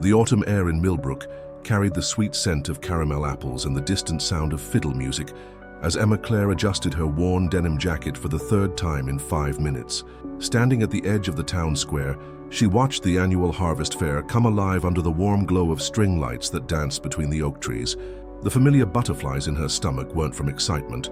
The autumn air in Millbrook carried the sweet scent of caramel apples and the distant sound of fiddle music as Emma Claire adjusted her worn denim jacket for the third time in 5 minutes. Standing at the edge of the town square, she watched the annual harvest fair come alive under the warm glow of string lights that danced between the oak trees. The familiar butterflies in her stomach weren't from excitement.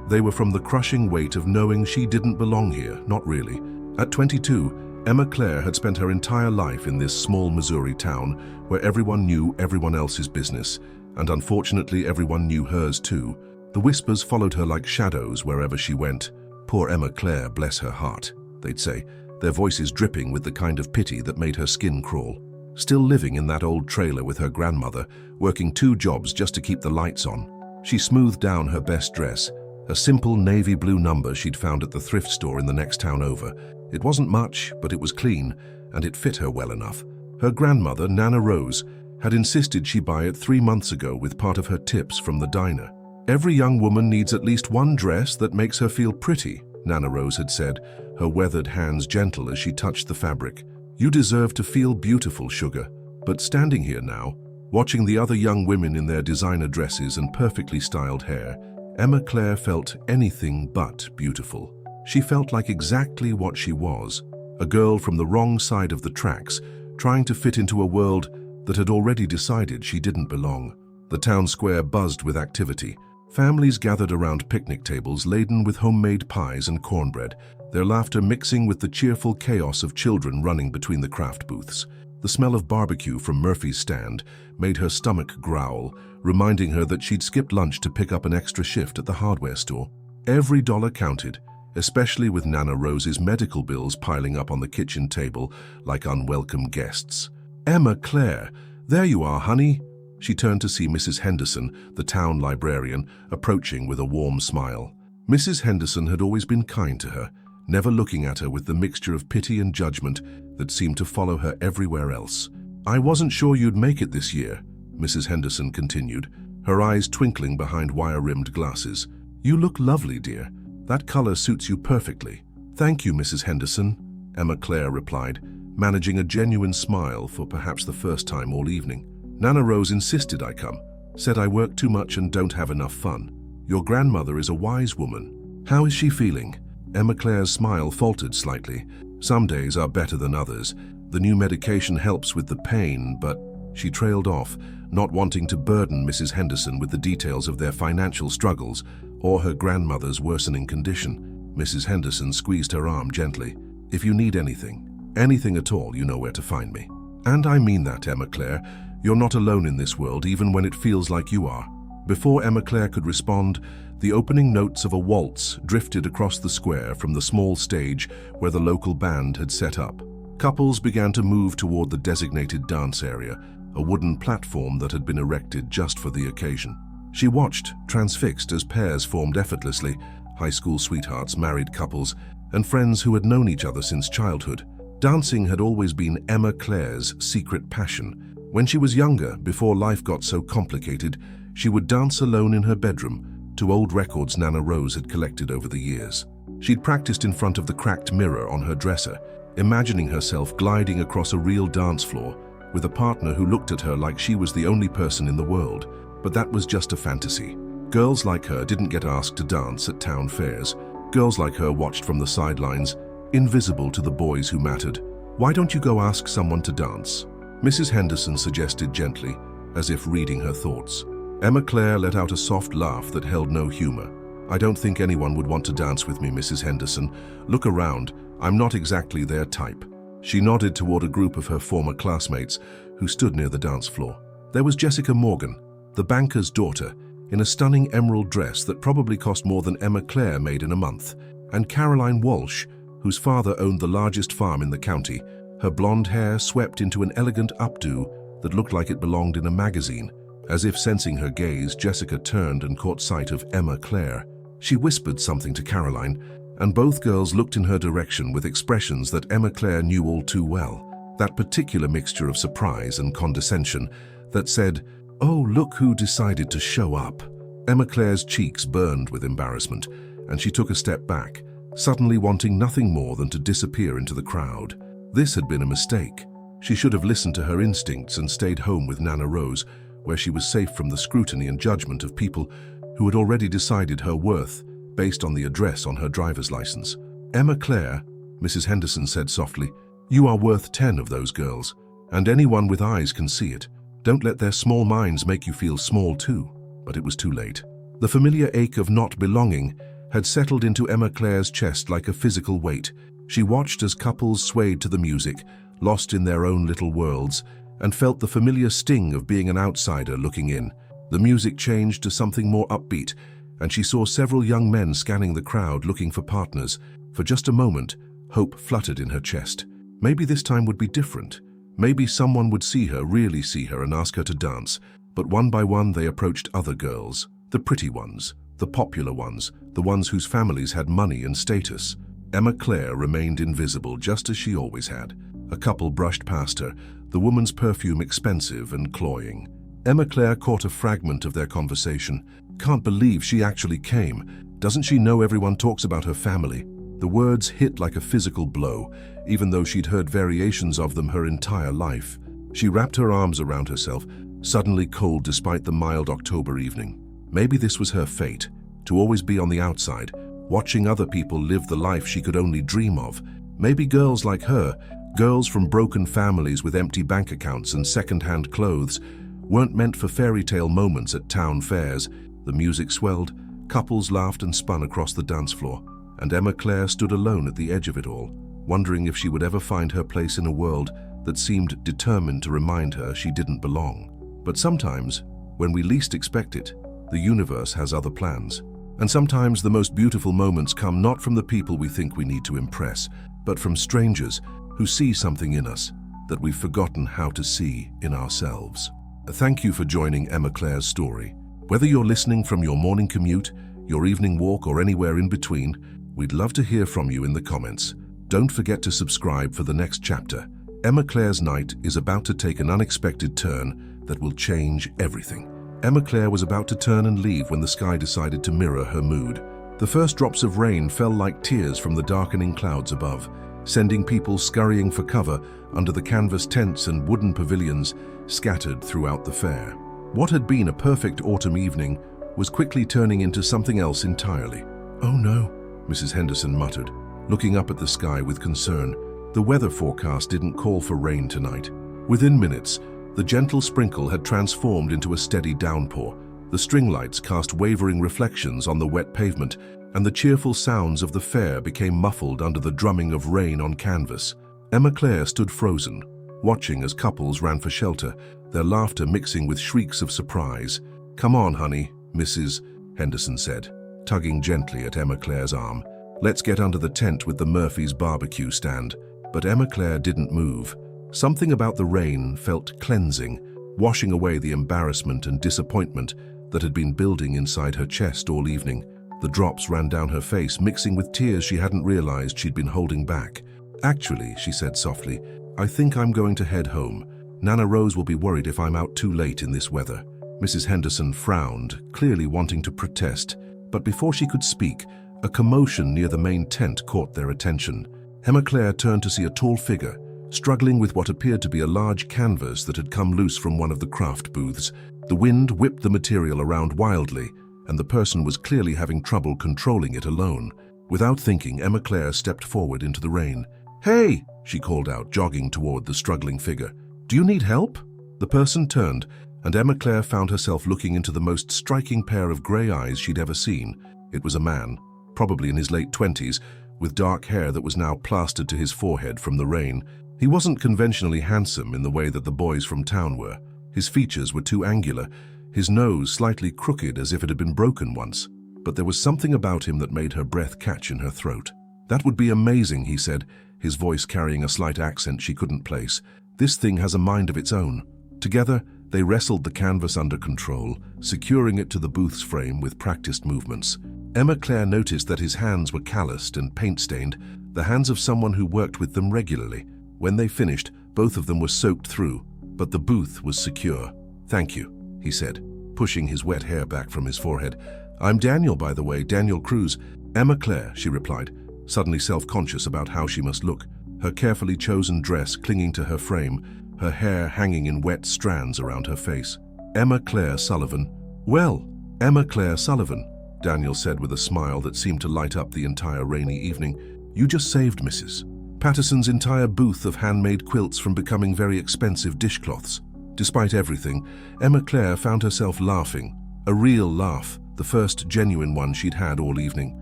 They were from the crushing weight of knowing she didn't belong here, not really. At 22, Emma Claire had spent her entire life in this small Missouri town where everyone knew everyone else's business, and unfortunately everyone knew hers too. The whispers followed her like shadows wherever she went. Poor Emma Claire, bless her heart, they'd say, their voices dripping with the kind of pity that made her skin crawl. Still living in that old trailer with her grandmother, working 2 jobs just to keep the lights on. She smoothed down her best dress, a simple navy blue number she'd found at the thrift store in the next town over. It wasn't much, but it was clean, and it fit her well enough. Her grandmother, Nana Rose, had insisted she buy it 3 months ago with part of her tips from the diner. Every young woman needs at least one dress that makes her feel pretty, Nana Rose had said, her weathered hands gentle as she touched the fabric. You deserve to feel beautiful, sugar. But standing here now, watching the other young women in their designer dresses and perfectly styled hair, Emma Claire felt anything but beautiful. She felt like exactly what she was, a girl from the wrong side of the tracks, trying to fit into a world that had already decided she didn't belong. The town square buzzed with activity. Families gathered around picnic tables laden with homemade pies and cornbread, their laughter mixing with the cheerful chaos of children running between the craft booths. The smell of barbecue from Murphy's stand made her stomach growl, reminding her that she'd skipped lunch to pick up an extra shift at the hardware store. Every dollar counted, especially with Nana Rose's medical bills piling up on the kitchen table like unwelcome guests. Emma Claire, there you are, honey. She turned to see Mrs. Henderson, the town librarian, approaching with a warm smile. Mrs. Henderson had always been kind to her, never looking at her with the mixture of pity and judgment that seemed to follow her everywhere else. I wasn't sure you'd make it this year, Mrs. Henderson continued, her eyes twinkling behind wire-rimmed glasses. You look lovely, dear. That color suits you perfectly. Thank you, Mrs. Henderson, Emma Claire replied, managing a genuine smile for perhaps the first time all evening. Nana Rose insisted I come, said I work too much and don't have enough fun. Your grandmother is a wise woman. How is she feeling? Emma Claire's smile faltered slightly. Some days are better than others. The new medication helps with the pain, but she trailed off, not wanting to burden Mrs. Henderson with the details of their financial struggles or her grandmother's worsening condition. Mrs. Henderson squeezed her arm gently. If you need anything at all, you know where to find me. And I mean that, Emma Claire. You're not alone in this world, even when it feels like you are. Before Emma Claire could respond, the opening notes of a waltz drifted across the square from the small stage where the local band had set up. Couples began to move toward the designated dance area, a wooden platform that had been erected just for the occasion. She watched, transfixed, as pairs formed effortlessly, high school sweethearts, married couples, and friends who had known each other since childhood. Dancing had always been Emma Claire's secret passion. When she was younger, before life got so complicated, she would dance alone in her bedroom to old records Nana Rose had collected over the years. She'd practiced in front of the cracked mirror on her dresser, imagining herself gliding across a real dance floor with a partner who looked at her like she was the only person in the world. But that was just a fantasy. Girls like her didn't get asked to dance at town fairs. Girls like her watched from the sidelines, invisible to the boys who mattered. Why don't you go ask someone to dance? Mrs. Henderson suggested gently, as if reading her thoughts. Emma Claire let out a soft laugh that held no humor. I don't think anyone would want to dance with me, Mrs. Henderson. Look around. I'm not exactly their type. She nodded toward a group of her former classmates who stood near the dance floor. There was Jessica Morgan, the banker's daughter, in a stunning emerald dress that probably cost more than Emma Claire made in a month, and Caroline Walsh, whose father owned the largest farm in the county, her blonde hair swept into an elegant updo that looked like it belonged in a magazine. As if sensing her gaze, Jessica turned and caught sight of Emma Claire. She whispered something to Caroline, and both girls looked in her direction with expressions that Emma Claire knew all too well. That particular mixture of surprise and condescension that said, "Oh, look who decided to show up." Emma Claire's cheeks burned with embarrassment, and she took a step back, suddenly wanting nothing more than to disappear into the crowd. This had been a mistake. She should have listened to her instincts and stayed home with Nana Rose, where she was safe from the scrutiny and judgment of people who had already decided her worth based on the address on her driver's license. "Emma Claire," Mrs. Henderson said softly, "you are worth 10 of those girls, and anyone with eyes can see it. Don't let their small minds make you feel small too." But it was too late. The familiar ache of not belonging had settled into Emma Claire's chest like a physical weight. She watched as couples swayed to the music, lost in their own little worlds, and felt the familiar sting of being an outsider looking in. The music changed to something more upbeat, and she saw several young men scanning the crowd looking for partners. For just a moment, hope fluttered in her chest. Maybe this time would be different. Maybe someone would see her, really see her, and ask her to dance. But one by one they approached other girls. The pretty ones, the popular ones, the ones whose families had money and status. Emma Claire remained invisible, just as she always had. A couple brushed past her, the woman's perfume expensive and cloying. Emma Claire caught a fragment of their conversation. "Can't believe she actually came. Doesn't she know everyone talks about her family?" The words hit like a physical blow, even though she'd heard variations of them her entire life. She wrapped her arms around herself, suddenly cold despite the mild October evening. Maybe this was her fate, to always be on the outside, watching other people live the life she could only dream of. Maybe girls like her, girls from broken families with empty bank accounts and second-hand clothes, weren't meant for fairy tale moments at town fairs. The music swelled, couples laughed and spun across the dance floor, and Emma Claire stood alone at the edge of it all, wondering if she would ever find her place in a world that seemed determined to remind her she didn't belong. But sometimes, when we least expect it, the universe has other plans. And sometimes the most beautiful moments come not from the people we think we need to impress, but from strangers who see something in us that we've forgotten how to see in ourselves. Thank you for joining Emma Claire's story. Whether you're listening from your morning commute, your evening walk, or anywhere in between, we'd love to hear from you in the comments. Don't forget to subscribe for the next chapter. Emma Claire's night is about to take an unexpected turn that will change everything. Emma Claire was about to turn and leave when the sky decided to mirror her mood. The first drops of rain fell like tears from the darkening clouds above, sending people scurrying for cover under the canvas tents and wooden pavilions scattered throughout the fair. What had been a perfect autumn evening was quickly turning into something else entirely. "Oh no," Mrs. Henderson muttered, looking up at the sky with concern. The weather forecast didn't call for rain tonight. Within minutes, the gentle sprinkle had transformed into a steady downpour. The string lights cast wavering reflections on the wet pavement, and the cheerful sounds of the fair became muffled under the drumming of rain on canvas. Emma Claire stood frozen, watching as couples ran for shelter, their laughter mixing with shrieks of surprise. "Come on, honey," Mrs. Henderson said, tugging gently at Emma Claire's arm. "Let's get under the tent with the Murphy's barbecue stand." But Emma Claire didn't move. Something about the rain felt cleansing, washing away the embarrassment and disappointment that had been building inside her chest all evening. The drops ran down her face, mixing with tears she hadn't realized she'd been holding back. "Actually," she said softly, "I think I'm going to head home. Nana Rose will be worried if I'm out too late in this weather." Mrs. Henderson frowned, clearly wanting to protest, but before she could speak, a commotion near the main tent caught their attention. Emma Claire turned to see a tall figure, struggling with what appeared to be a large canvas that had come loose from one of the craft booths. The wind whipped the material around wildly, and the person was clearly having trouble controlling it alone. Without thinking, Emma Claire stepped forward into the rain. "Hey!" she called out, jogging toward the struggling figure. "Do you need help?" The person turned, and Emma Claire found herself looking into the most striking pair of grey eyes she'd ever seen. It was a man, probably in his late 20s, with dark hair that was now plastered to his forehead from the rain. He wasn't conventionally handsome in the way that the boys from town were. His features were too angular, his nose slightly crooked as if it had been broken once. But there was something about him that made her breath catch in her throat. "That would be amazing," he said, his voice carrying a slight accent she couldn't place. "This thing has a mind of its own." Together, they wrestled the canvas under control, securing it to the booth's frame with practiced movements. Emma Claire noticed that his hands were calloused and paint-stained, the hands of someone who worked with them regularly. When they finished, both of them were soaked through, but the booth was secure. "Thank you," he said, pushing his wet hair back from his forehead. "I'm Daniel, by the way, Daniel Cruz." "Emma Claire," she replied, suddenly self-conscious about how she must look. her carefully chosen dress clinging to her frame, her hair hanging in wet strands around her face. "Emma Claire Sullivan." "Well, Emma Claire Sullivan," Daniel said with a smile that seemed to light up the entire rainy evening. "You just saved Mrs. Patterson's entire booth of handmade quilts from becoming very expensive dishcloths." Despite everything, Emma Claire found herself laughing. A real laugh, the first genuine one she'd had all evening.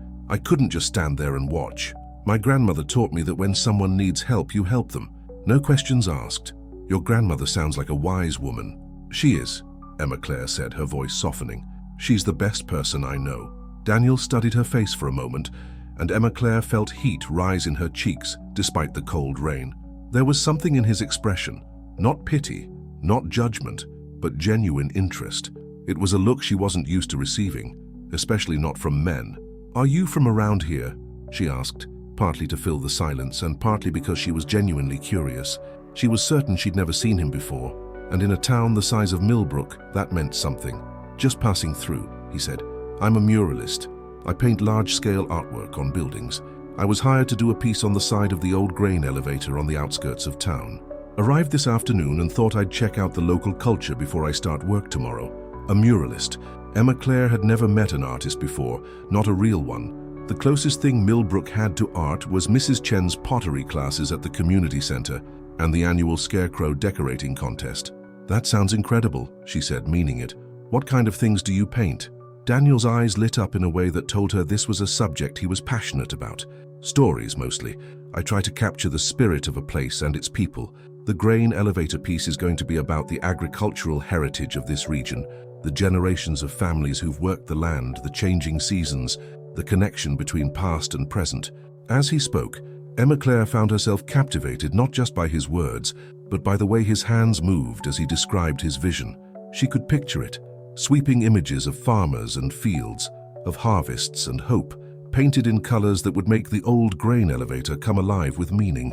"I couldn't just stand there and watch. My grandmother taught me that when someone needs help, you help them. No questions asked." "Your grandmother sounds like a wise woman." "She is," Emma Claire said, her voice softening. "She's the best person I know." Daniel studied her face for a moment, and Emma Claire felt heat rise in her cheeks despite the cold rain. There was something in his expression, not pity, not judgment, but genuine interest. It was a look she wasn't used to receiving, especially not from men. "Are you from around here?" she asked, partly to fill the silence and partly because she was genuinely curious. She was certain she'd never seen him before, and in a town the size of Millbrook, that meant something. "Just passing through," he said. "I'm a muralist. I paint large-scale artwork on buildings. I was hired to do a piece on the side of the old grain elevator on the outskirts of town. Arrived this afternoon and thought I'd check out the local culture before I start work tomorrow." A muralist. Emma Claire had never met an artist before, not a real one. The closest thing Millbrook had to art was Mrs. Chen's pottery classes at the community center and the annual scarecrow decorating contest. "That sounds incredible," she said, meaning it. "What kind of things do you paint?" Daniel's eyes lit up in a way that told her this was a subject he was passionate about. "Stories, mostly. I try to capture the spirit of a place and its people. The grain elevator piece is going to be about the agricultural heritage of this region, the generations of families who've worked the land, the changing seasons, the connection between past and present." As he spoke, Emma Claire found herself captivated not just by his words, but by the way his hands moved as he described his vision. She could picture it, sweeping images of farmers and fields, of harvests and hope, painted in colors that would make the old grain elevator come alive with meaning.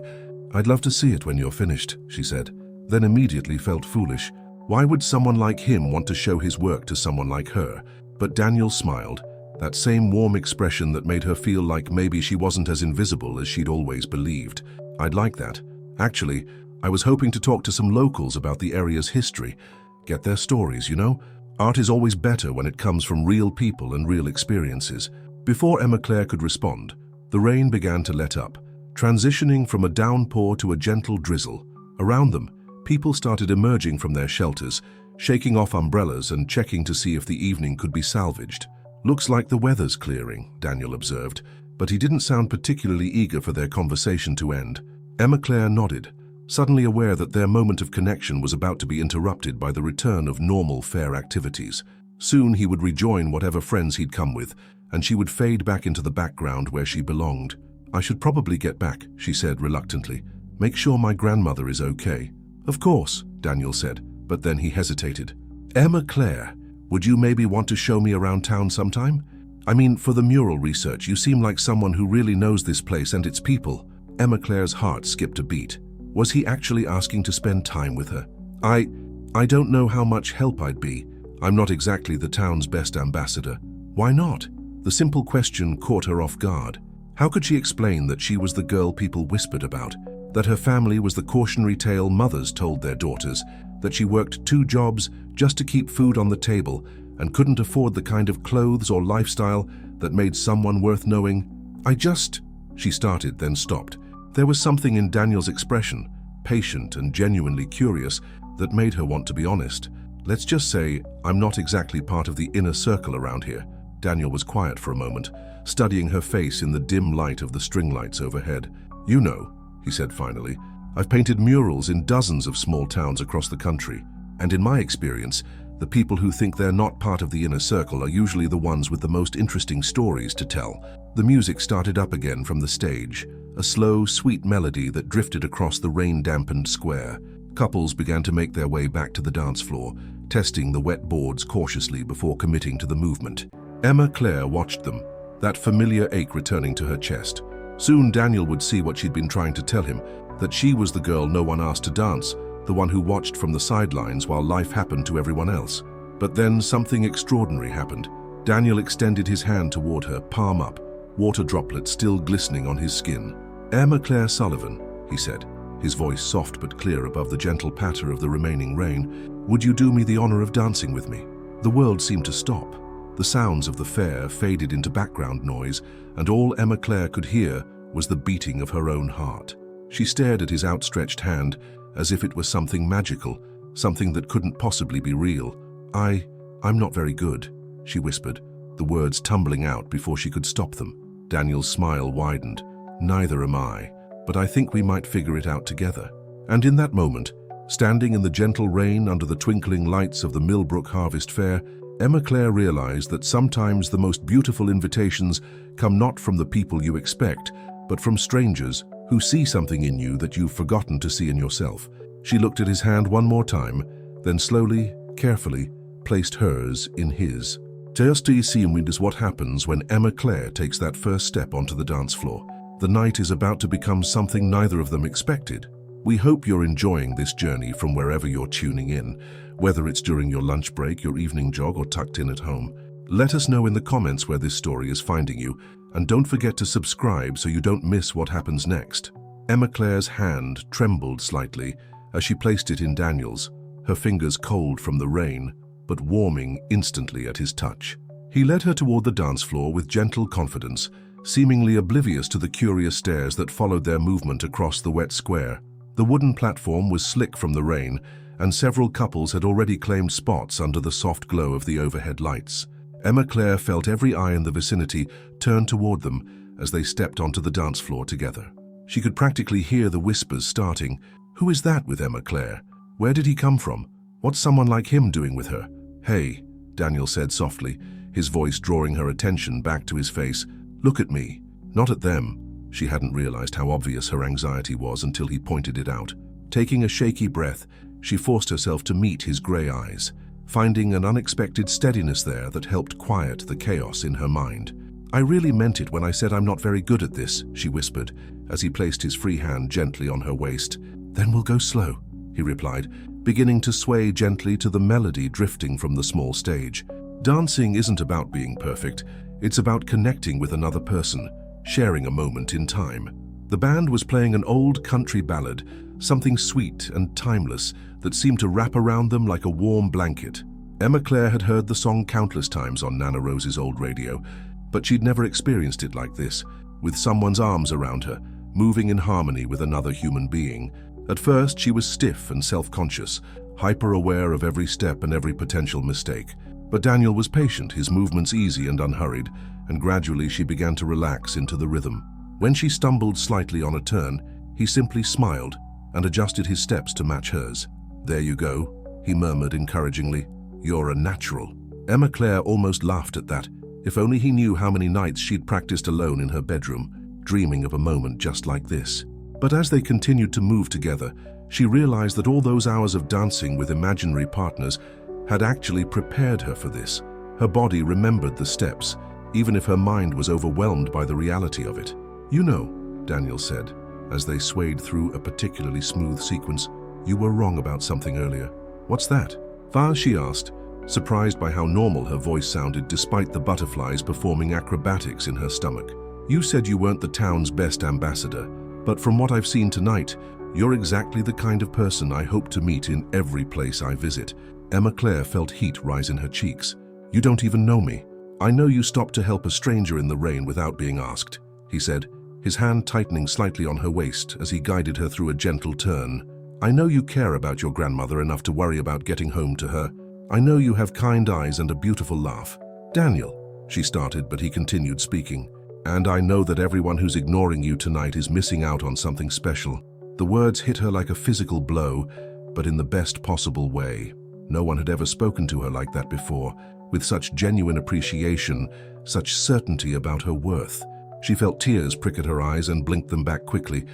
"I'd love to see it when you're finished," she said, then immediately felt foolish. Why would someone like him want to show his work to someone like her? But Daniel smiled, that same warm expression that made her feel like maybe she wasn't as invisible as she'd always believed. "I'd like that. Actually, I was hoping to talk to some locals about the area's history, get their stories, you know? Art is always better when it comes from real people and real experiences." Before Emma Claire could respond, the rain began to let up, transitioning from a downpour to a gentle drizzle. Around them, people started emerging from their shelters, shaking off umbrellas and checking to see if the evening could be salvaged. "Looks like the weather's clearing," Daniel observed, but he didn't sound particularly eager for their conversation to end. Emma Claire nodded, suddenly aware that their moment of connection was about to be interrupted by the return of normal fair activities. Soon he would rejoin whatever friends he'd come with, and she would fade back into the background where she belonged. "I should probably get back," she said reluctantly. "Make sure my grandmother is okay." "Of course," Daniel said, but then he hesitated. "Emma Claire, would you maybe want to show me around town sometime? I mean, for the mural research, you seem like someone who really knows this place and its people." Emma Claire's heart skipped a beat. Was he actually asking to spend time with her? I don't know how much help I'd be. I'm not exactly the town's best ambassador." "Why not?" The simple question caught her off guard. How could she explain that she was the girl people whispered about, that her family was the cautionary tale mothers told their daughters, that she worked 2 jobs just to keep food on the table and couldn't afford the kind of clothes or lifestyle that made someone worth knowing? She started, then stopped. There was something in Daniel's expression, patient and genuinely curious, that made her want to be honest. "Let's just say I'm not exactly part of the inner circle around here." Daniel was quiet for a moment, studying her face in the dim light of the string lights overhead. "You know," he said finally, "I've painted murals in dozens of small towns across the country, and in my experience, the people who think they're not part of the inner circle are usually the ones with the most interesting stories to tell." The music started up again from the stage, a slow, sweet melody that drifted across the rain-dampened square. Couples began to make their way back to the dance floor, testing the wet boards cautiously before committing to the movement. Emma Claire watched them, that familiar ache returning to her chest. Soon Daniel would see what she'd been trying to tell him, that she was the girl no one asked to dance, the one who watched from the sidelines while life happened to everyone else. But then something extraordinary happened. Daniel extended his hand toward her, palm up, water droplets still glistening on his skin. "Emma Claire Sullivan," he said, his voice soft but clear above the gentle patter of the remaining rain. "Would you do me the honor of dancing with me?" The world seemed to stop. The sounds of the fair faded into background noise, and all Emma Claire could hear was the beating of her own heart. She stared at his outstretched hand as if it was something magical, something that couldn't possibly be real. I'm not very good," she whispered, the words tumbling out before she could stop them. Daniel's smile widened. "Neither am I, but I think we might figure it out together." And in that moment, standing in the gentle rain under the twinkling lights of the Millbrook Harvest Fair, Emma Claire realized that sometimes the most beautiful invitations come not from the people you expect, but from strangers who see something in you that you've forgotten to see in yourself. She looked at his hand one more time, then slowly, carefully, placed hers in his. Just to see is what happens when Emma Claire takes that first step onto the dance floor. The night is about to become something neither of them expected. We hope you're enjoying this journey from wherever you're tuning in, whether it's during your lunch break, your evening jog, or tucked in at home. Let us know in the comments where this story is finding you, and don't forget to subscribe so you don't miss what happens next. Emma Claire's hand trembled slightly as she placed it in Daniel's, her fingers cold from the rain, but warming instantly at his touch. He led her toward the dance floor with gentle confidence, seemingly oblivious to the curious stares that followed their movement across the wet square. The wooden platform was slick from the rain, and several couples had already claimed spots under the soft glow of the overhead lights. Emma Claire felt every eye in the vicinity turn toward them as they stepped onto the dance floor together. She could practically hear the whispers starting. "Who is that with Emma Claire? Where did he come from? What's someone like him doing with her?" "Hey," Daniel said softly, his voice drawing her attention back to his face. "Look at me, not at them." She hadn't realized how obvious her anxiety was until he pointed it out. Taking a shaky breath, she forced herself to meet his gray eyes, finding an unexpected steadiness there that helped quiet the chaos in her mind. "I really meant it when I said I'm not very good at this," she whispered, as he placed his free hand gently on her waist. "Then we'll go slow," he replied, beginning to sway gently to the melody drifting from the small stage. Dancing isn't about being perfect, it's about connecting with another person, sharing a moment in time. The band was playing an old country ballad, something sweet and timeless that seemed to wrap around them like a warm blanket. Emma Claire had heard the song countless times on Nana Rose's old radio, but she'd never experienced it like this, with someone's arms around her, moving in harmony with another human being. At first, she was stiff and self-conscious, hyper-aware of every step and every potential mistake. But Daniel was patient, his movements easy and unhurried, and gradually she began to relax into the rhythm. When she stumbled slightly on a turn, he simply smiled and adjusted his steps to match hers. "There you go," he murmured encouragingly. "You're a natural." Emma Claire almost laughed at that. If only he knew how many nights she'd practiced alone in her bedroom, dreaming of a moment just like this. But as they continued to move together, she realized that all those hours of dancing with imaginary partners had actually prepared her for this. Her body remembered the steps, even if her mind was overwhelmed by the reality of it. "You know," Daniel said, as they swayed through a particularly smooth sequence, "you were wrong about something earlier." "What's that?" She asked, surprised by how normal her voice sounded despite the butterflies performing acrobatics in her stomach. "You said you weren't the town's best ambassador, but from what I've seen tonight, you're exactly the kind of person I hope to meet in every place I visit." Emma Claire felt heat rise in her cheeks. "You don't even know me." "I know you stopped to help a stranger in the rain without being asked," he said, his hand tightening slightly on her waist as he guided her through a gentle turn. "I know you care about your grandmother enough to worry about getting home to her. I know you have kind eyes and a beautiful laugh." "Daniel," she started, but he continued speaking. "And I know that everyone who's ignoring you tonight is missing out on something special." The words hit her like a physical blow, but in the best possible way. No one had ever spoken to her like that before, with such genuine appreciation, such certainty about her worth. She felt tears prick at her eyes and blinked them back quickly.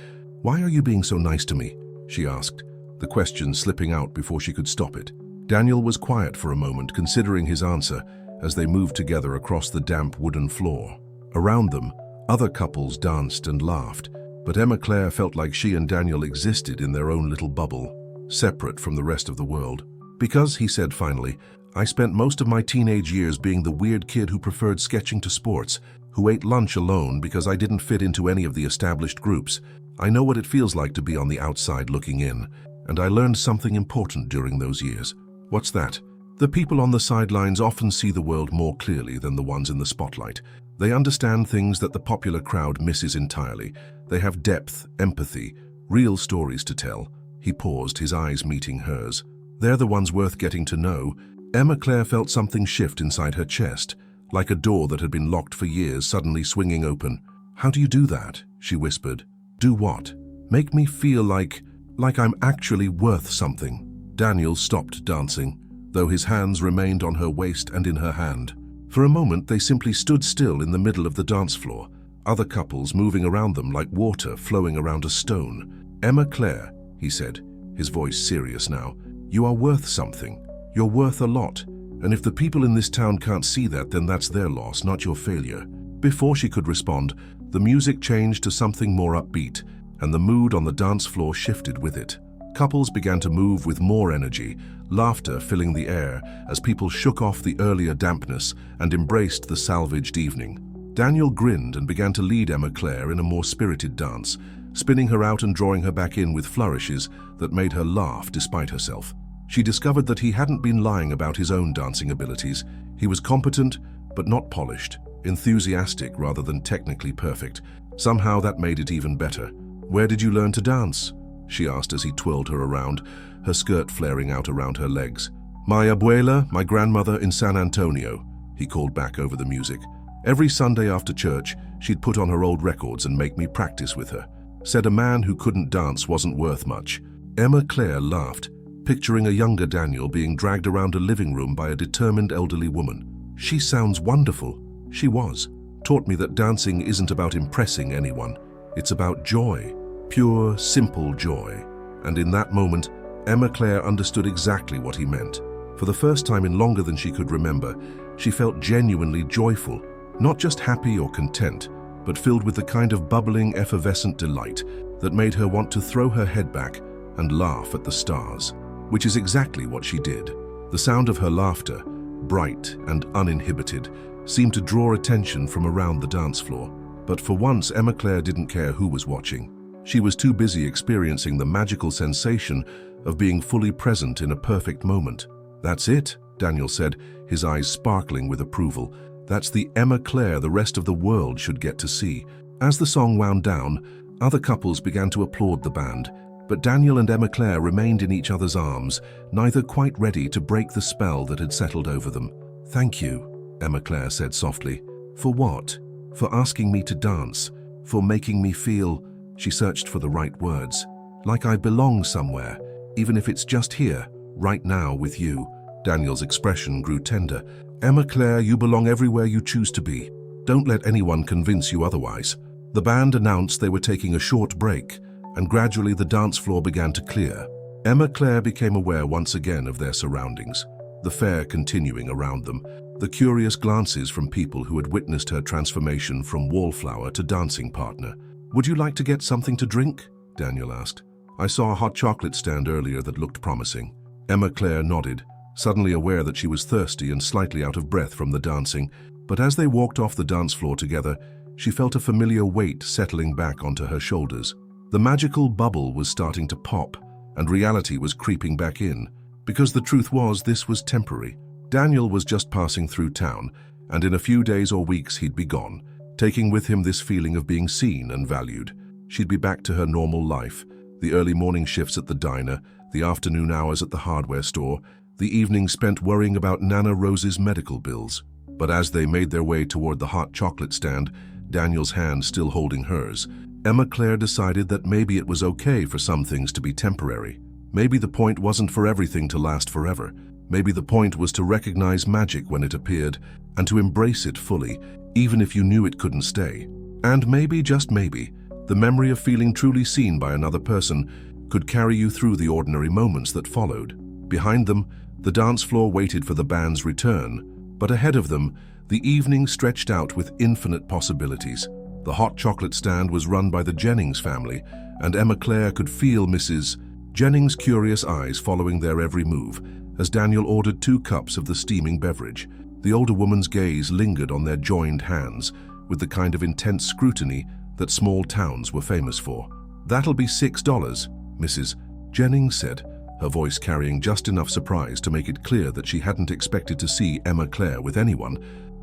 "Why are you being so nice to me?" she asked, the question slipping out before she could stop it. Daniel was quiet for a moment, considering his answer, as they moved together across the damp wooden floor. Around them, other couples danced and laughed, but Emma Claire felt like she and Daniel existed in their own little bubble, separate from the rest of the world. "Because," he said finally, "I spent most of my teenage years being the weird kid who preferred sketching to sports, who ate lunch alone because I didn't fit into any of the established groups. I know what it feels like to be on the outside looking in, and I learned something important during those years. What's that? The people on the sidelines often see the world more clearly than the ones in the spotlight. They understand things that the popular crowd misses entirely. They have depth, empathy, real stories to tell. He paused, his eyes meeting hers. They're the ones worth getting to know. Emma Claire felt something shift inside her chest, like a door that had been locked for years suddenly swinging open. "How do you do that?" she whispered. "Do what?" "Make me feel like I'm actually worth something." Daniel stopped dancing, though his hands remained on her waist and in her hand. For a moment, they simply stood still in the middle of the dance floor, other couples moving around them like water flowing around a stone. "Emma Claire," he said, his voice serious now, "you are worth something. You're worth a lot. And if the people in this town can't see that, then that's their loss, not your failure." Before she could respond, the music changed to something more upbeat, and the mood on the dance floor shifted with it. Couples began to move with more energy, laughter filling the air as people shook off the earlier dampness and embraced the salvaged evening. Daniel grinned and began to lead Emma Claire in a more spirited dance, spinning her out and drawing her back in with flourishes that made her laugh despite herself. She discovered that he hadn't been lying about his own dancing abilities. He was competent, but not polished, enthusiastic rather than technically perfect. Somehow that made it even better. "Where did you learn to dance?" she asked as he twirled her around, her skirt flaring out around her legs. "My abuela, my grandmother in San Antonio," he called back over the music. "Every Sunday after church, she'd put on her old records and make me practice with her. Said a man who couldn't dance wasn't worth much." Emma Claire laughed, picturing a younger Daniel being dragged around a living room by a determined elderly woman. "She sounds wonderful." She was. "Taught me that dancing isn't about impressing anyone. It's about joy. Pure, simple joy." And in that moment, Emma Claire understood exactly what he meant. For the first time in longer than she could remember, she felt genuinely joyful, not just happy or content, but filled with the kind of bubbling, effervescent delight that made her want to throw her head back and laugh at the stars. Which is exactly what she did. The sound of her laughter, bright and uninhibited, seemed to draw attention from around the dance floor. But for once, Emma Claire didn't care who was watching. She was too busy experiencing the magical sensation of being fully present in a perfect moment. "That's it," Daniel said, his eyes sparkling with approval. "That's the Emma Claire the rest of the world should get to see." As the song wound down, other couples began to applaud the band, but Daniel and Emma Claire remained in each other's arms, neither quite ready to break the spell that had settled over them. "Thank you," Emma Claire said softly. "For what?" "For asking me to dance, for making me feel," she searched for the right words, "like I belong somewhere, even if it's just here, right now with you." Daniel's expression grew tender. "Emma Claire, you belong everywhere you choose to be. Don't let anyone convince you otherwise." The band announced they were taking a short break, and gradually the dance floor began to clear. Emma Claire became aware once again of their surroundings, the fair continuing around them, the curious glances from people who had witnessed her transformation from wallflower to dancing partner. "Would you like to get something to drink?" Daniel asked. "I saw a hot chocolate stand earlier that looked promising." Emma Claire nodded, suddenly aware that she was thirsty and slightly out of breath from the dancing. But as they walked off the dance floor together, she felt a familiar weight settling back onto her shoulders. The magical bubble was starting to pop, and reality was creeping back in. Because the truth was, this was temporary. Daniel was just passing through town, and in a few days or weeks he'd be gone, taking with him this feeling of being seen and valued. She'd be back to her normal life, the early morning shifts at the diner, the afternoon hours at the hardware store, the evenings spent worrying about Nana Rose's medical bills. But as they made their way toward the hot chocolate stand, Daniel's hand still holding hers, Emma Claire decided that maybe it was okay for some things to be temporary. Maybe the point wasn't for everything to last forever. Maybe the point was to recognize magic when it appeared and to embrace it fully, even if you knew it couldn't stay. And maybe, just maybe, the memory of feeling truly seen by another person could carry you through the ordinary moments that followed. Behind them, the dance floor waited for the band's return, but ahead of them, the evening stretched out with infinite possibilities. The hot chocolate stand was run by the Jennings family, and Emma Claire could feel Mrs. Jennings' curious eyes following their every move as Daniel ordered 2 cups of the steaming beverage. The older woman's gaze lingered on their joined hands with the kind of intense scrutiny that small towns were famous for. "That'll be $6, Mrs. Jennings said, her voice carrying just enough surprise to make it clear that she hadn't expected to see Emma Claire with anyone,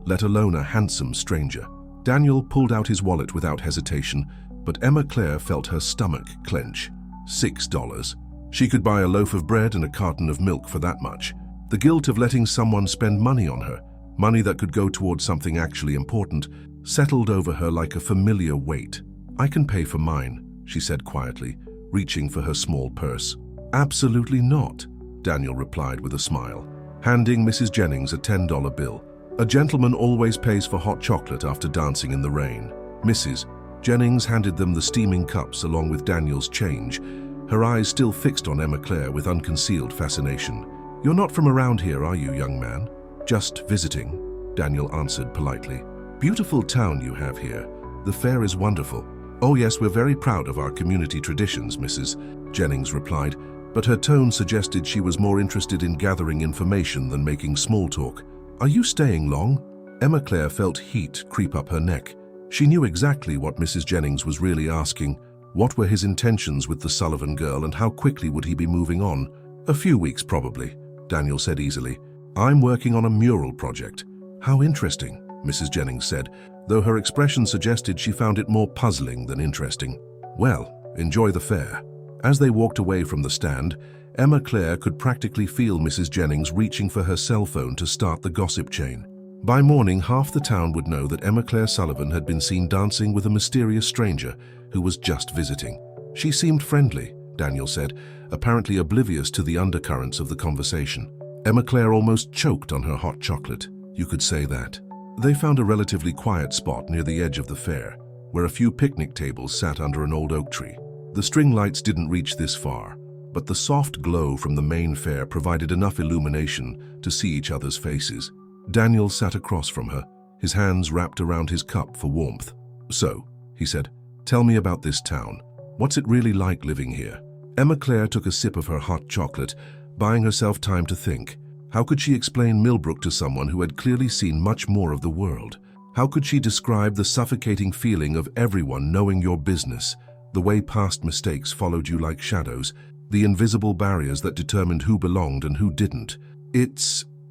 let alone a handsome stranger. Daniel pulled out his wallet without hesitation, but Emma Claire felt her stomach clench. $6. She could buy a loaf of bread and a carton of milk for that much. The guilt of letting someone spend money on her, money that could go towards something actually important, settled over her like a familiar weight. "I can pay for mine," she said quietly, reaching for her small purse. "Absolutely not," Daniel replied with a smile, handing Mrs. Jennings a $10 bill. "A gentleman always pays for hot chocolate after dancing in the rain." Mrs. Jennings handed them the steaming cups along with Daniel's change, her eyes still fixed on Emma Claire with unconcealed fascination. "You're not from around here, are you, young man?" "Just visiting," Daniel answered politely. "Beautiful town you have here. The fair is wonderful." "Oh yes, we're very proud of our community traditions," Mrs. Jennings replied, but her tone suggested she was more interested in gathering information than making small talk. "Are you staying long?" Emma Claire felt heat creep up her neck. She knew exactly what Mrs. Jennings was really asking. What were his intentions with the Sullivan girl and how quickly would he be moving on? "A few weeks probably," Daniel said easily. "I'm working on a mural project." "How interesting," Mrs. Jennings said, though her expression suggested she found it more puzzling than interesting. "Well, enjoy the fair." As they walked away from the stand, Emma Claire could practically feel Mrs. Jennings reaching for her cell phone to start the gossip chain. By morning, half the town would know that Emma Claire Sullivan had been seen dancing with a mysterious stranger who was just visiting. She seemed friendly, Daniel said, apparently oblivious to the undercurrents of the conversation. Emma Claire almost choked on her hot chocolate. You could say that. They found a relatively quiet spot near the edge of the fair, where a few picnic tables sat under an old oak tree. The string lights didn't reach this far, but the soft glow from the main fair provided enough illumination to see each other's faces. Daniel sat across from her, his hands wrapped around his cup for warmth. "So," he said, "tell me about this town. What's it really like living here?" Emma Claire took a sip of her hot chocolate, buying herself time to think. How could she explain Millbrook to someone who had clearly seen much more of the world? How could she describe the suffocating feeling of everyone knowing your business, the way past mistakes followed you like shadows, the invisible barriers that determined who belonged and who didn't?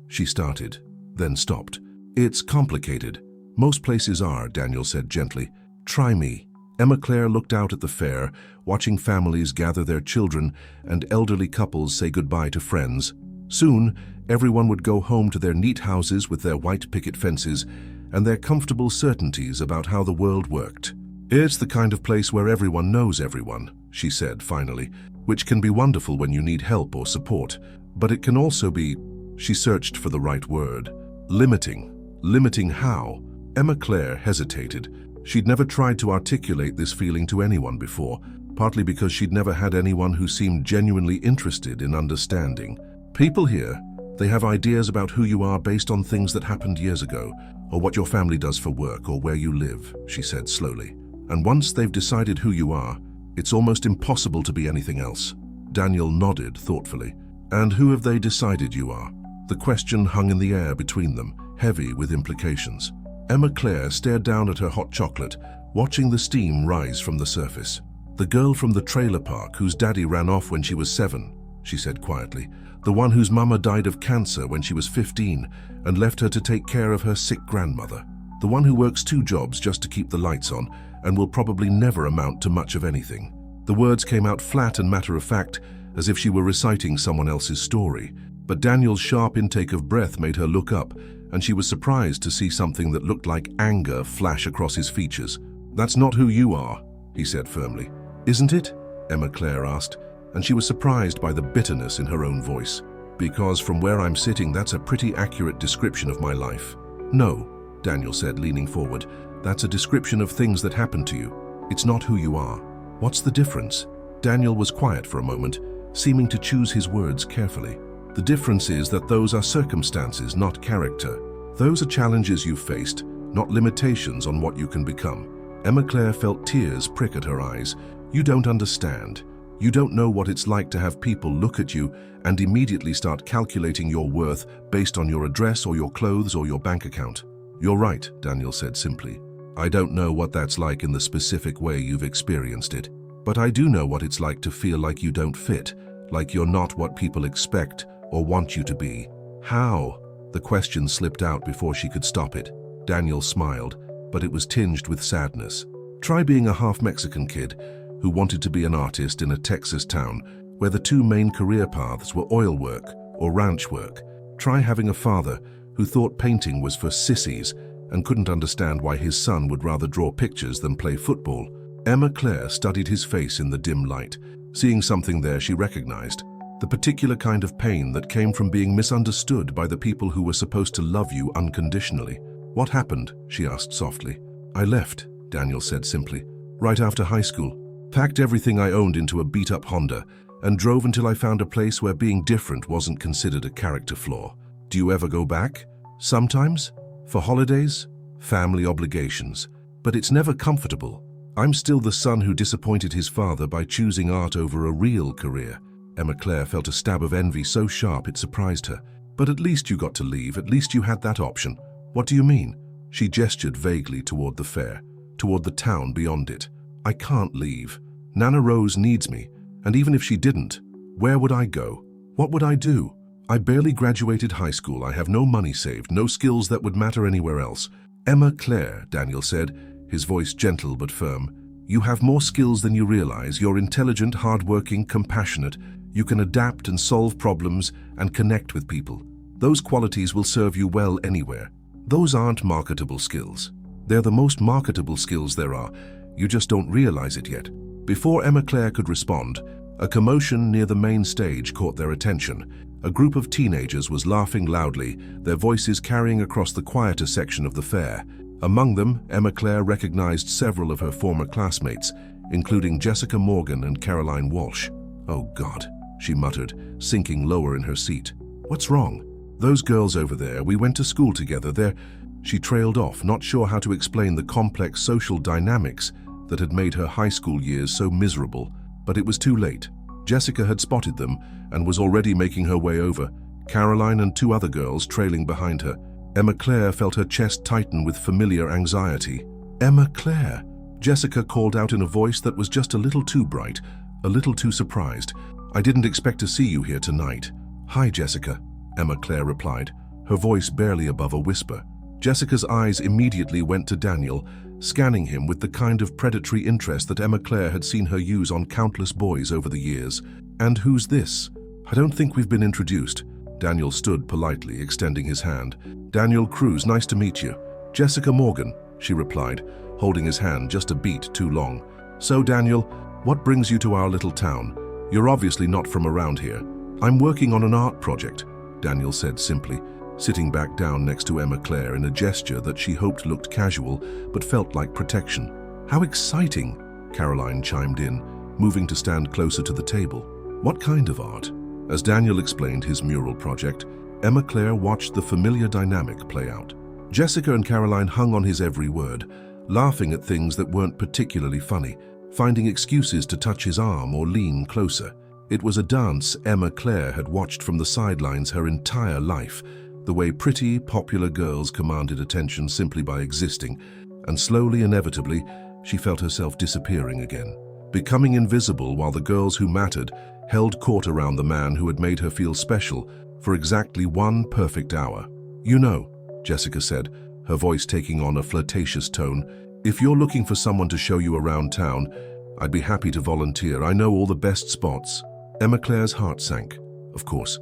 She started, then stopped. "It's complicated. Most places are," Daniel said gently. "Try me." Emma Claire looked out at the fair, watching families gather their children and elderly couples say goodbye to friends. Soon, everyone would go home to their neat houses with their white picket fences and their comfortable certainties about how the world worked. "It's the kind of place where everyone knows everyone," she said finally, "which can be wonderful when you need help or support, but it can also be," she searched for the right word, "limiting." Limiting how? Emma Claire hesitated. She'd never tried to articulate this feeling to anyone before, partly because she'd never had anyone who seemed genuinely interested in understanding. "People here, they have ideas about who you are based on things that happened years ago, or what your family does for work, or where you live," she said slowly. "And once they've decided who you are, it's almost impossible to be anything else." Daniel nodded thoughtfully. "And who have they decided you are?" The question hung in the air between them, heavy with implications. Emma Claire stared down at her hot chocolate, watching the steam rise from the surface. "The girl from the trailer park whose daddy ran off when she was 7, she said quietly. "The one whose mama died of cancer when she was 15 and left her to take care of her sick grandmother. The one who works 2 jobs just to keep the lights on and will probably never amount to much of anything." The words came out flat and matter-of-fact, as if she were reciting someone else's story. But Daniel's sharp intake of breath made her look up, and she was surprised to see something that looked like anger flash across his features. "That's not who you are," he said firmly. "Isn't it?" Emma Claire asked, and she was surprised by the bitterness in her own voice. "Because from where I'm sitting, that's a pretty accurate description of my life." "No," Daniel said, leaning forward. "That's a description of things that happened to you. It's not who you are." "What's the difference?" Daniel was quiet for a moment, seeming to choose his words carefully. "The difference is that those are circumstances, not character. Those are challenges you've faced, not limitations on what you can become." Emma Claire felt tears prick at her eyes. "You don't understand. You don't know what it's like to have people look at you and immediately start calculating your worth based on your address or your clothes or your bank account." "You're right," Daniel said simply. "I don't know what that's like in the specific way you've experienced it." But I do know what it's like to feel like you don't fit, like you're not what people expect or want you to be. How? The question slipped out before she could stop it. Daniel smiled, but it was tinged with sadness. Try being a half-Mexican kid who wanted to be an artist in a Texas town where the two main career paths were oil work or ranch work. Try having a father who thought painting was for sissies and couldn't understand why his son would rather draw pictures than play football. Emma Claire studied his face in the dim light. Seeing something there she recognized, the particular kind of pain that came from being misunderstood by the people who were supposed to love you unconditionally. What happened? She asked softly. I left, Daniel said simply, right after high school. Packed everything I owned into a beat-up Honda and drove until I found a place where being different wasn't considered a character flaw. Do you ever go back? Sometimes. For holidays, family obligations. But it's never comfortable. I'm still the son who disappointed his father by choosing art over a real career. Emma Claire felt a stab of envy so sharp it surprised her. But at least you got to leave, at least you had that option. What do you mean? She gestured vaguely toward the fair, toward the town beyond it. I can't leave. Nana Rose needs me, and even if she didn't, where would I go? What would I do? I barely graduated high school. I have no money saved, no skills that would matter anywhere else. Emma Claire, Daniel said, his voice gentle but firm. You have more skills than you realize. You're intelligent, hardworking, compassionate. You can adapt and solve problems and connect with people. Those qualities will serve you well anywhere. Those aren't marketable skills. They're the most marketable skills there are. You just don't realize it yet. Before Emma Claire could respond, a commotion near the main stage caught their attention. A group of teenagers was laughing loudly, their voices carrying across the quieter section of the fair. Among them, Emma Claire recognized several of her former classmates, including Jessica Morgan and Caroline Walsh. Oh God, she muttered, sinking lower in her seat. What's wrong? Those girls over there, we went to school together. She trailed off, not sure how to explain the complex social dynamics that had made her high school years so miserable. But it was too late. Jessica had spotted them and was already making her way over, Caroline and two other girls trailing behind her. Emma Claire felt her chest tighten with familiar anxiety. Emma Claire, Jessica called out in a voice that was just a little too bright, a little too surprised. I didn't expect to see you here tonight. Hi, Jessica, Emma Claire replied, her voice barely above a whisper. Jessica's eyes immediately went to Daniel, scanning him with the kind of predatory interest that Emma Claire had seen her use on countless boys over the years. And who's this? I don't think we've been introduced. Daniel stood politely, extending his hand. Daniel Cruz, nice to meet you. Jessica Morgan, she replied, holding his hand just a beat too long. So, Daniel, what brings you to our little town? You're obviously not from around here. I'm working on an art project, Daniel said simply, sitting back down next to Emma Claire in a gesture that she hoped looked casual but felt like protection. How exciting, Caroline chimed in, moving to stand closer to the table. What kind of art? As Daniel explained his mural project, Emma Claire watched the familiar dynamic play out. Jessica and Caroline hung on his every word, laughing at things that weren't particularly funny, finding excuses to touch his arm or lean closer. It was a dance Emma Claire had watched from the sidelines her entire life, the way pretty, popular girls commanded attention simply by existing, and slowly, inevitably, she felt herself disappearing again, becoming invisible while the girls who mattered held court around the man who had made her feel special for exactly 1 perfect hour. You know, Jessica said, her voice taking on a flirtatious tone, if you're looking for someone to show you around town, I'd be happy to volunteer. I know all the best spots. Emma Claire's heart sank. Of course,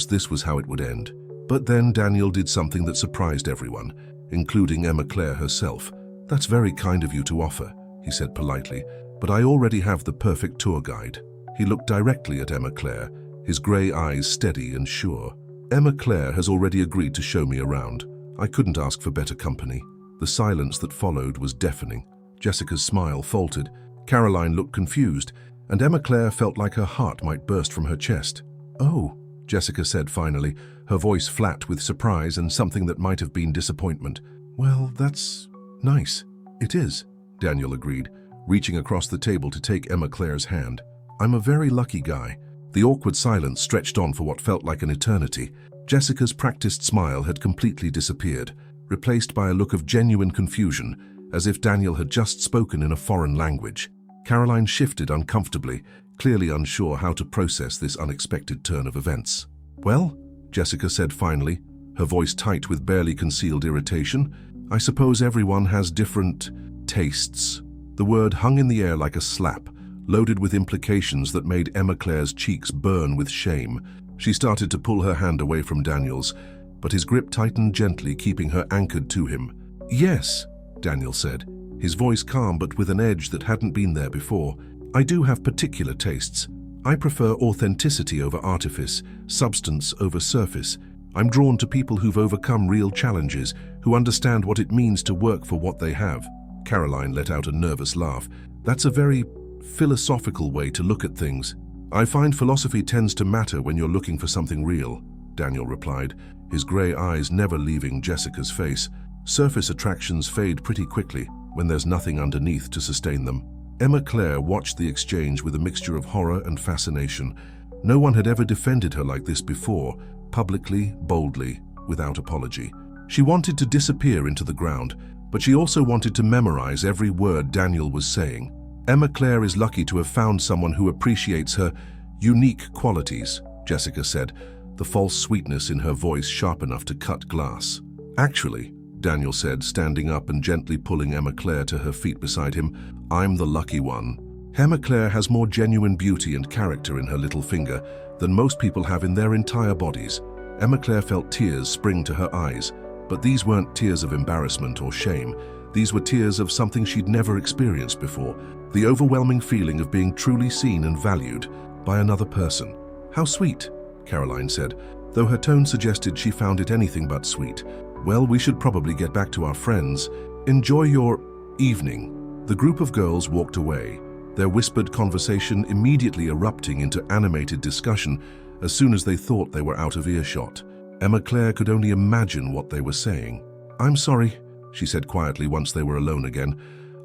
this was how it would end. But then Daniel did something that surprised everyone, including Emma Claire herself. That's very kind of you to offer, he said politely, but I already have the perfect tour guide. He looked directly at Emma Claire, his grey eyes steady and sure. Emma Claire has already agreed to show me around. I couldn't ask for better company. The silence that followed was deafening. Jessica's smile faltered. Caroline looked confused, and Emma Claire felt like her heart might burst from her chest. Oh, Jessica said finally, her voice flat with surprise and something that might have been disappointment. Well, that's nice. It is, Daniel agreed, reaching across the table to take Emma Claire's hand. I'm a very lucky guy. The awkward silence stretched on for what felt like an eternity. Jessica's practiced smile had completely disappeared, replaced by a look of genuine confusion, as if Daniel had just spoken in a foreign language. Caroline shifted uncomfortably, clearly unsure how to process this unexpected turn of events. "Well," Jessica said finally, her voice tight with barely concealed irritation, "I suppose everyone has different tastes." The word hung in the air like a slap, loaded with implications that made Emma Claire's cheeks burn with shame. She started to pull her hand away from Daniel's, but his grip tightened gently, keeping her anchored to him. "Yes," Daniel said, his voice calm but with an edge that hadn't been there before. "I do have particular tastes. I prefer authenticity over artifice, substance over surface. I'm drawn to people who've overcome real challenges, who understand what it means to work for what they have." Caroline let out a nervous laugh. "That's a very philosophical way to look at things." "I find philosophy tends to matter when you're looking for something real," Daniel replied, his grey eyes never leaving Jessica's face. "Surface attractions fade pretty quickly when there's nothing underneath to sustain them." Emma Claire watched the exchange with a mixture of horror and fascination. No one had ever defended her like this before, publicly, boldly, without apology. She wanted to disappear into the ground, but she also wanted to memorize every word Daniel was saying. "Emma Claire is lucky to have found someone who appreciates her unique qualities," Jessica said, the false sweetness in her voice sharp enough to cut glass. "Actually," Daniel said, standing up and gently pulling Emma Claire to her feet beside him, "I'm the lucky one. Emma Claire has more genuine beauty and character in her little finger than most people have in their entire bodies." Emma Claire felt tears spring to her eyes, but these weren't tears of embarrassment or shame. These were tears of something she'd never experienced before, the overwhelming feeling of being truly seen and valued by another person. "How sweet," Caroline said, though her tone suggested she found it anything but sweet. "Well, we should probably get back to our friends. Enjoy your evening." The group of girls walked away, their whispered conversation immediately erupting into animated discussion as soon as they thought they were out of earshot. Emma Claire could only imagine what they were saying. "I'm sorry," she said quietly once they were alone again.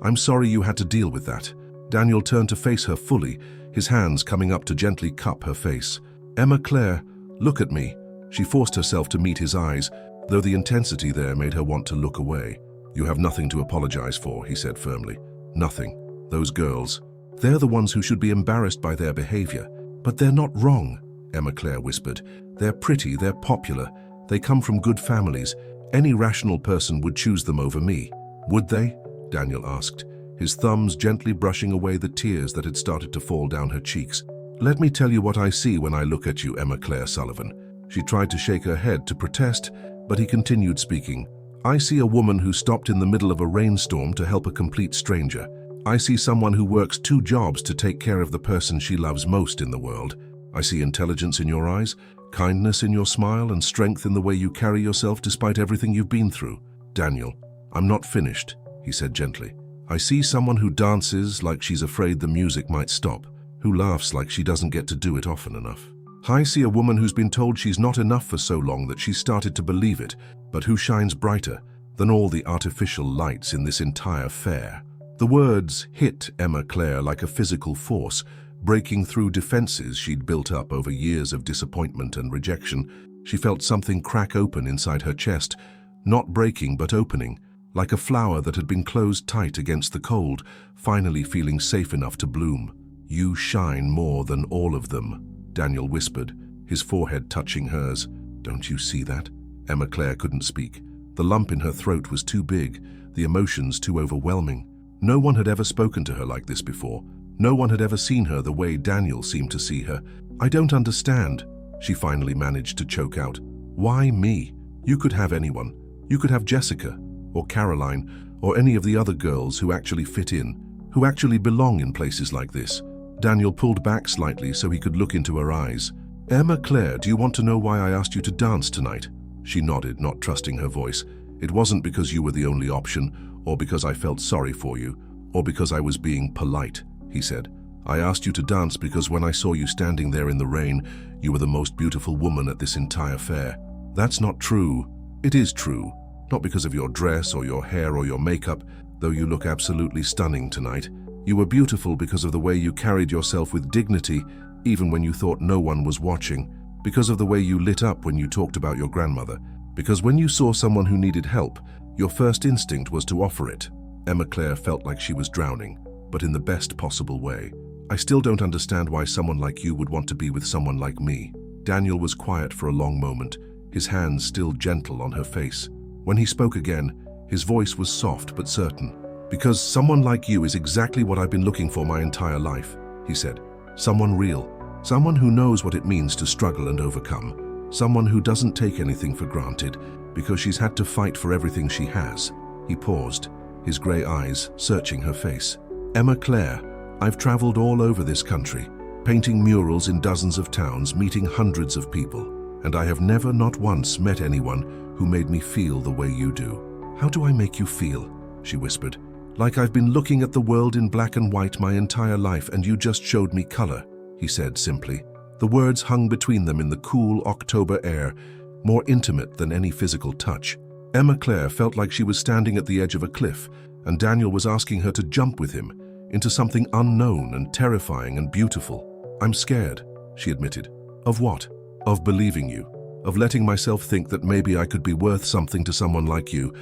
"I'm sorry you had to deal with that." Daniel turned to face her fully, his hands coming up to gently cup her face. "Emma Claire, look at me." She forced herself to meet his eyes, though the intensity there made her want to look away. "You have nothing to apologize for," he said firmly. "Nothing. Those girls, they're the ones who should be embarrassed by their behavior. But they're not wrong," Emma Claire whispered. "They're pretty, they're popular, they come from good families. Any rational person would choose them over me." "Would they?" Daniel asked, his thumbs gently brushing away the tears that had started to fall down her cheeks. "Let me tell you what I see when I look at you, Emma Claire Sullivan." She tried to shake her head to protest, but he continued speaking. "I see a woman who stopped in the middle of a rainstorm to help a complete stranger. I see someone who works 2 jobs to take care of the person she loves most in the world. I see intelligence in your eyes, kindness in your smile, and strength in the way you carry yourself despite everything you've been through." "Daniel, I'm not finished," he said gently. "I see someone who dances like she's afraid the music might stop, who laughs like she doesn't get to do it often enough. I see a woman who's been told she's not enough for so long that she's started to believe it, but who shines brighter than all the artificial lights in this entire fair." The words hit Emma Claire like a physical force, breaking through defenses she'd built up over years of disappointment and rejection. She felt something crack open inside her chest, not breaking but opening, like a flower that had been closed tight against the cold, finally feeling safe enough to bloom. "You shine more than all of them," Daniel whispered, his forehead touching hers. "Don't you see that?" Emma Claire couldn't speak. The lump in her throat was too big, the emotions too overwhelming. No one had ever spoken to her like this before. No one had ever seen her the way Daniel seemed to see her. "I don't understand," she finally managed to choke out. "Why me? You could have anyone. You could have Jessica, or Caroline, or any of the other girls who actually fit in, who actually belong in places like this." Daniel pulled back slightly so he could look into her eyes. "Emma Claire, do you want to know why I asked you to dance tonight?" She nodded, not trusting her voice. "It wasn't because you were the only option, or because I felt sorry for you, or because I was being polite," he said. "I asked you to dance because when I saw you standing there in the rain, you were the most beautiful woman at this entire fair." "That's not true." "It is true. Not because of your dress or your hair or your makeup, though you look absolutely stunning tonight. You were beautiful because of the way you carried yourself with dignity, even when you thought no one was watching. Because of the way you lit up when you talked about your grandmother. Because when you saw someone who needed help, your first instinct was to offer it." Emma Claire felt like she was drowning. but in the best possible way. I still don't understand why someone like you would want to be with someone like me. Daniel was quiet for a long moment, his hands still gentle on her face. When he spoke again, his voice was soft but certain. Because someone like you is exactly what I've been looking for my entire life, he said. Someone real. Someone who knows what it means to struggle and overcome. Someone who doesn't take anything for granted because she's had to fight for everything she has. He paused, his grey eyes searching her face. Emma Claire, I've traveled all over this country, painting murals in dozens of towns, meeting hundreds of people, and I have never, not once, met anyone who made me feel the way you do. How do I make you feel? She whispered. Like I've been looking at the world in black and white my entire life and you just showed me color, he said simply. The words hung between them in the cool October air, more intimate than any physical touch. Emma Claire felt like she was standing at the edge of a cliff, and Daniel was asking her to jump with him into something unknown and terrifying and beautiful. I'm scared, she admitted. Of what? Of believing you. Of letting myself think that maybe I could be worth something to someone like you.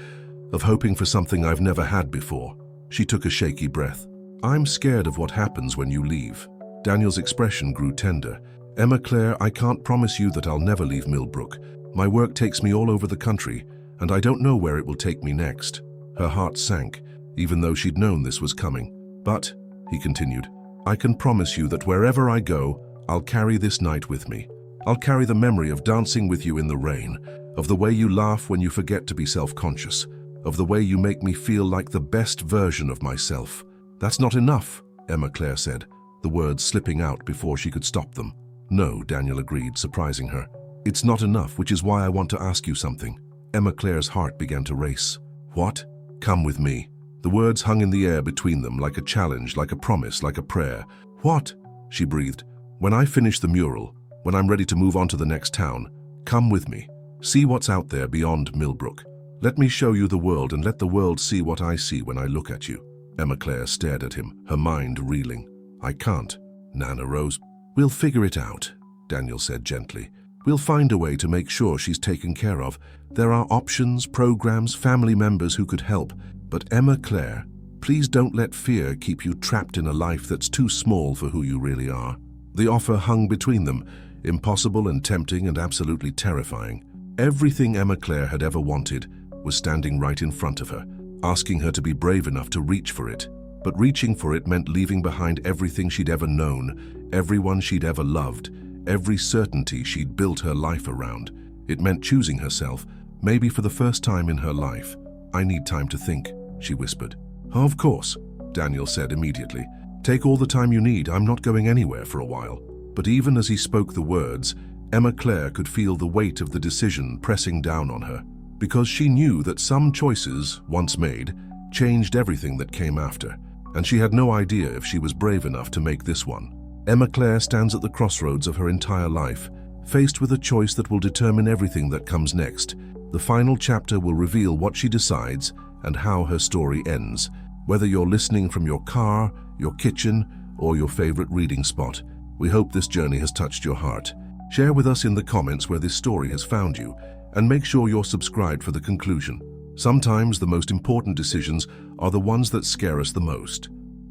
Of hoping for something I've never had before. She took a shaky breath. I'm scared of what happens when you leave. Daniel's expression grew tender. Emma Claire, I can't promise you that I'll never leave Millbrook. My work takes me all over the country, and I don't know where it will take me next. Her heart sank, even though she'd known this was coming. But, he continued, I can promise you that wherever I go, I'll carry this night with me. I'll carry the memory of dancing with you in the rain, of the way you laugh when you forget to be self-conscious, of the way you make me feel like the best version of myself. That's not enough, Emma Claire said, the words slipping out before she could stop them. No, Daniel agreed, surprising her. It's not enough, which is why I want to ask you something. Emma Claire's heart began to race. What? Come with me. The words hung in the air between them like a challenge, like a promise, like a prayer. What? She breathed. When I finish the mural, when I'm ready to move on to the next town, come with me. See what's out there beyond Millbrook. Let me show you the world and let the world see what I see when I look at you. Emma Claire stared at him, her mind reeling. I can't. Nana rose. We'll figure it out, Daniel said gently. We'll find a way to make sure she's taken care of. There are options, programs, family members who could help. But Emma Claire, please don't let fear keep you trapped in a life that's too small for who you really are. The offer hung between them, impossible and tempting and absolutely terrifying. Everything Emma Claire had ever wanted was standing right in front of her, asking her to be brave enough to reach for it. But reaching for it meant leaving behind everything she'd ever known, everyone she'd ever loved, every certainty she'd built her life around. It meant choosing herself, maybe for the first time in her life. I need time to think, she whispered. Of course, Daniel said immediately. Take all the time you need, I'm not going anywhere for a while. But even as he spoke the words, Emma Claire could feel the weight of the decision pressing down on her. Because she knew that some choices, once made, changed everything that came after, and she had no idea if she was brave enough to make this one. Emma Claire stands at the crossroads of her entire life, faced with a choice that will determine everything that comes next. The final chapter will reveal what she decides and how her story ends. Whether you're listening from your car, your kitchen, or your favorite reading spot, we hope this journey has touched your heart. Share with us in the comments where this story has found you, and make sure you're subscribed for the conclusion. Sometimes the most important decisions are the ones that scare us the most.